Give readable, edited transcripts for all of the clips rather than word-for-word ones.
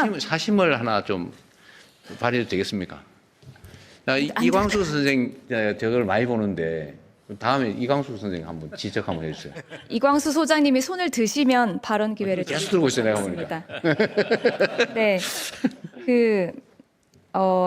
드리면 사심을 하나 좀 발휘해도 되겠습니까? 이광수 선생 저걸 많이 보는데 다음에 이광수 선생 한번 지적 한번 해주세요. 이광수 소장님이 손을 드시면 발언 기회를 계속 들고 있어요, 내가 드리겠습니다. 네,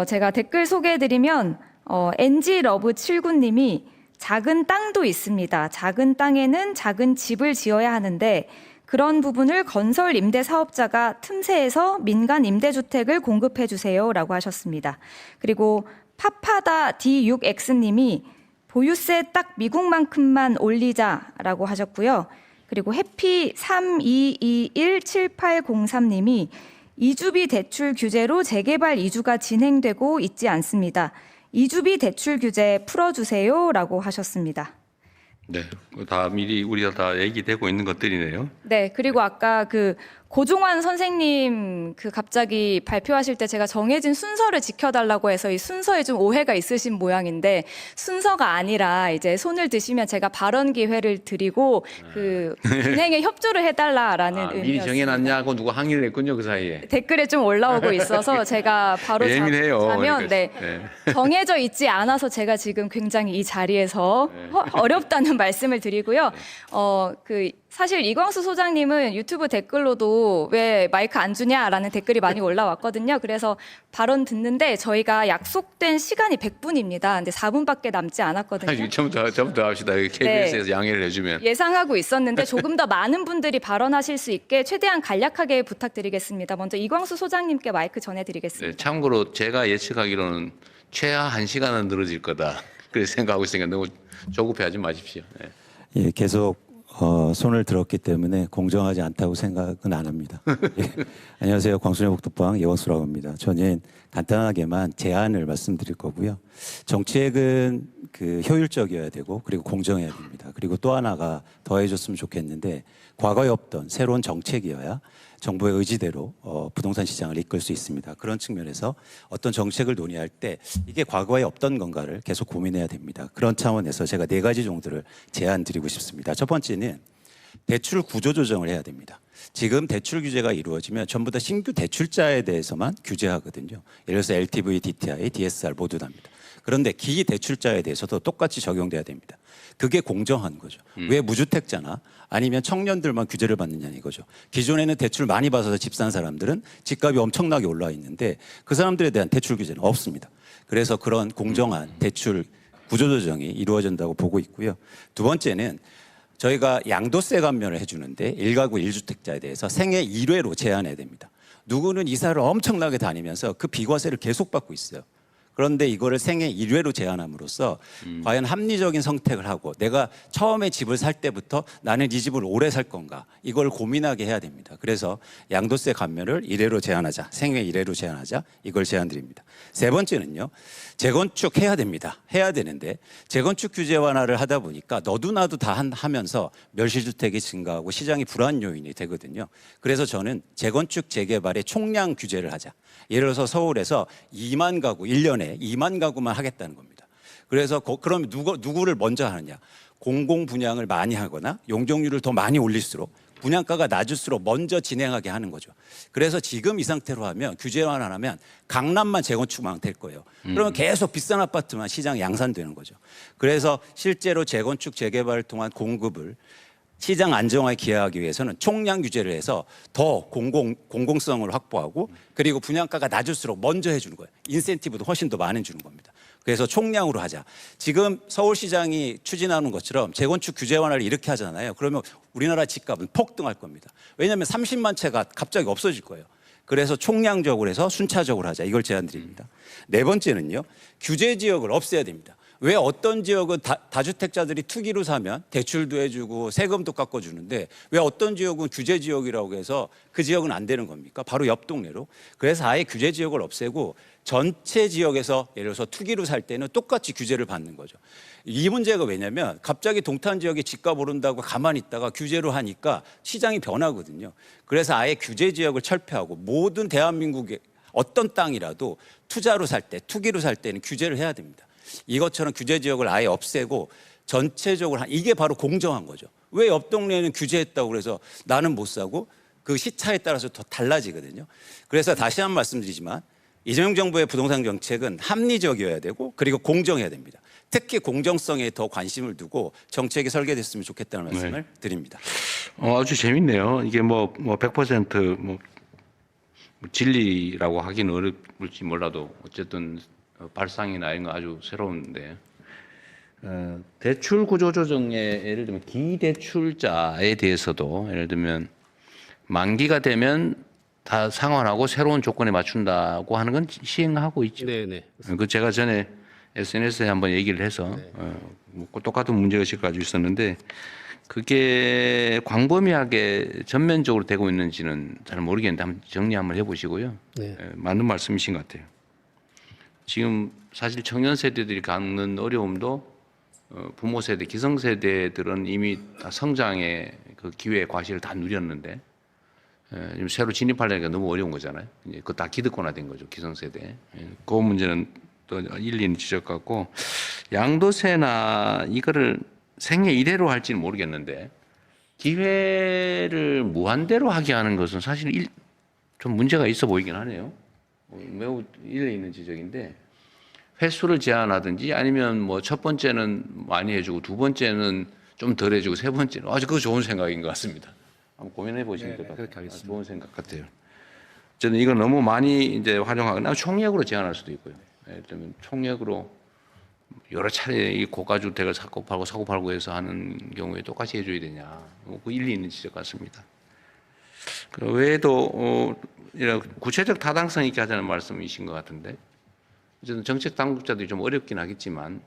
제가 댓글 소개해드리면 NG러브79님이 작은 땅도 있습니다. 작은 땅에는 작은 집을 지어야 하는데 그런 부분을 건설 임대 사업자가 틈새에서 민간 임대주택을 공급해 주세요라고 하셨습니다. 그리고 파파다 D6X님이 보유세 딱 미국만큼만 올리자라고 하셨고요. 그리고 해피 32217803님이 이주비 대출 규제로 재개발 이주가 진행되고 있지 않습니다. 이주비 대출 규제 풀어주세요라고 하셨습니다. 네, 다 미리 우리가 다 얘기되고 있는 것들이네요. 네, 그리고 아까 고종환 선생님 갑자기 발표하실 때 제가 정해진 순서를 지켜달라고 해서 이 순서에 좀 오해가 있으신 모양인데 순서가 아니라 이제 손을 드시면 제가 발언 기회를 드리고 진행에 협조를 해달라라는 의미였습니다. 미리 정해놨냐고 누가 항의를 했군요, 그 사이에. 댓글에 좀 올라오고 있어서 제가 바로 예민해요. 자면 그러니까. 정해져 있지 않아서 제가 지금 굉장히 이 자리에서 어렵다는 말씀을 드리고요. 사실 이광수 소장님은 유튜브 댓글로도 왜 마이크 안 주냐라는 댓글이 많이 올라왔거든요. 그래서 발언 듣는데 저희가 약속된 시간이 100분입니다. 근데 4분밖에 남지 않았거든요. 처음부터 합시다. KBS에서 양해를 해주면. 예상하고 있었는데 조금 더 많은 분들이 발언하실 수 있게 최대한 간략하게 부탁드리겠습니다. 먼저 이광수 소장님께 마이크 전해드리겠습니다. 네, 참고로 제가 예측하기로는 최하 1시간은 늘어질 거다. 그렇게 생각하고 있으니까 너무 조급해하지 마십시오. 네. 예, 계속 손을 들었기 때문에 공정하지 않다고 생각은 안 합니다. 예. 안녕하세요. 광순회 복덕방 이광수라고 합니다. 저는 간단하게만 제안을 말씀드릴 거고요. 정책은 효율적이어야 되고 그리고 공정해야 됩니다. 그리고 또 하나가 더해줬으면 좋겠는데 과거에 없던 새로운 정책이어야 정부의 의지대로 부동산 시장을 이끌 수 있습니다. 그런 측면에서 어떤 정책을 논의할 때 이게 과거에 없던 건가를 계속 고민해야 됩니다. 그런 차원에서 제가 4가지 정도를 제안 드리고 싶습니다. 첫 번째는 대출 구조 조정을 해야 됩니다. 지금 대출 규제가 이루어지면 전부 다 신규 대출자에 대해서만 규제하거든요. 예를 들어서 LTV, DTI, DSR 모두 답니다. 그런데 기기 대출자에 대해서도 똑같이 적용돼야 됩니다. 그게 공정한 거죠. 왜 무주택자나 아니면 청년들만 규제를 받느냐 이거죠. 기존에는 대출 많이 받아서 집 산 사람들은 집값이 엄청나게 올라 있는데 그 사람들에 대한 대출 규제는 없습니다. 그래서 그런 공정한 대출 구조조정이 이루어진다고 보고 있고요. 두 번째는 저희가 양도세 감면을 해주는데 1가구 1주택자에 대해서 생애 1회로 제한해야 됩니다. 누구는 이사를 엄청나게 다니면서 그 비과세를 계속 받고 있어요. 그런데 이거를 생애 1회로 제한함으로써 과연 합리적인 선택을 하고 내가 처음에 집을 살 때부터 나는 이 집을 오래 살 건가 이걸 고민하게 해야 됩니다. 그래서 양도세 감면을 1회로 제한하자, 생애 1회로 제한하자 이걸 제안드립니다. 세 번째는요. 재건축 해야 됩니다. 해야 되는데 재건축 규제 완화를 하다 보니까 너도 나도 다 하면서 멸실주택이 증가하고 시장이 불안 요인이 되거든요. 그래서 저는 재건축 재개발의 총량 규제를 하자. 예를 들어서 서울에서 2만 가구 1년에 2만 가구만 하겠다는 겁니다. 그래서 그럼 누구를 먼저 하느냐. 공공 분양을 많이 하거나 용적률을 더 많이 올릴수록 분양가가 낮을수록 먼저 진행하게 하는 거죠. 그래서 지금 이 상태로 하면 규제 완화하면 강남만 재건축만 될 거예요. 그러면 계속 비싼 아파트만 시장 양산되는 거죠. 그래서 실제로 재건축 재개발을 통한 공급을 시장 안정화에 기여하기 위해서는 총량 규제를 해서 더 공공성을 확보하고 그리고 분양가가 낮을수록 먼저 해주는 거예요. 인센티브도 훨씬 더 많이 주는 겁니다. 그래서 총량으로 하자. 지금 서울시장이 추진하는 것처럼 재건축 규제 완화를 이렇게 하잖아요. 그러면 우리나라 집값은 폭등할 겁니다. 왜냐하면 30만 채가 갑자기 없어질 거예요. 그래서 총량적으로 해서 순차적으로 하자. 이걸 제안드립니다. 네 번째는요. 규제 지역을 없애야 됩니다. 왜 어떤 지역은 다주택자들이 투기로 사면 대출도 해주고 세금도 깎아주는데 왜 어떤 지역은 규제 지역이라고 해서 그 지역은 안 되는 겁니까? 바로 옆 동네로. 그래서 아예 규제 지역을 없애고 전체 지역에서 예를 들어서 투기로 살 때는 똑같이 규제를 받는 거죠. 이 문제가 왜냐면 갑자기 동탄 지역에 집값 오른다고 가만히 있다가 규제로 하니까 시장이 변하거든요. 그래서 아예 규제 지역을 철폐하고 모든 대한민국의 어떤 땅이라도 투자로 살 때, 투기로 살 때는 규제를 해야 됩니다. 이것처럼 규제 지역을 아예 없애고 전체적으로 이게 바로 공정한 거죠. 왜 옆 동네는 규제했다고 그래서 나는 못 사고 그 시차에 따라서 더 달라지거든요. 그래서 다시 한번 말씀드리지만 이재명 정부의 부동산 정책은 합리적이어야 되고 그리고 공정해야 됩니다. 특히 공정성에 더 관심을 두고 정책이 설계됐으면 좋겠다는 말씀을 드립니다. 아주 재밌네요. 이게 뭐 100% 진리라고 하기는 어렵을지 몰라도 어쨌든 발상이나 이런 거 아주 새로운데 대출 구조 조정에 예를 들면 기대출자에 대해서도 예를 들면 만기가 되면 다 상환하고 새로운 조건에 맞춘다고 하는 건 시행하고 있죠. 네네. 그 제가 전에 SNS에 한번 얘기를 해서 뭐 똑같은 문제의식 가지고 있었는데 그게 광범위하게 전면적으로 되고 있는지는 잘 모르겠는데 한번 정리 한번 해보시고요. 네. 맞는 말씀이신 것 같아요. 지금 사실 청년 세대들이 겪는 어려움도 부모 세대, 기성 세대들은 이미 다 성장의 그 기회, 과실을 다 누렸는데 지금 새로 진입하려니까 너무 어려운 거잖아요. 이제 그거 다 기득권화된 거죠, 기성 세대. 그 문제는 또 일리는 지적받고 양도세나 이거를 생애 이대로 할지는 모르겠는데 기회를 무한대로 하게 하는 것은 사실 좀 문제가 있어 보이긴 하네요. 매우 일리 있는 지적인데 횟수를 제한하든지 아니면 뭐 첫 번째는 많이 해주고 두 번째는 좀 덜 해주고 세 번째는 아주 그거 좋은 생각인 것 같습니다. 한번 고민해 보시면 될 것 같아요. 그렇게 하겠습니다. 좋은 생각 같아요. 저는 이거 너무 많이 이제 활용하거나 총액으로 제한할 수도 있고요. 예를 들면 총액으로 여러 차례 이 고가주택을 사고 팔고 해서 하는 경우에 똑같이 해줘야 되냐. 그 일리 있는 지적 같습니다. 그 외에도 이런 구체적 타당성 있게 하자는 말씀이신 것 같은데 어쨌든 정책 당국자들이 좀 어렵긴 하겠지만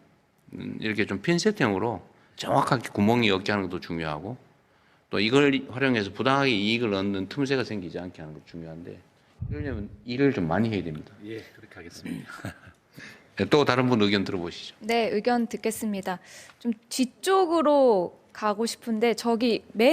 이렇게 좀 핀셋형으로 정확하게 구멍이 없게 하는 것도 중요하고 또 이걸 활용해서 부당하게 이익을 얻는 틈새가 생기지 않게 하는 것도 중요한데 이러려면 일을 좀 많이 해야 됩니다. 예, 그렇게 하겠습니다. 또 다른 분 의견 들어보시죠. 네, 의견 듣겠습니다. 좀 뒤쪽으로 가고 싶은데 저기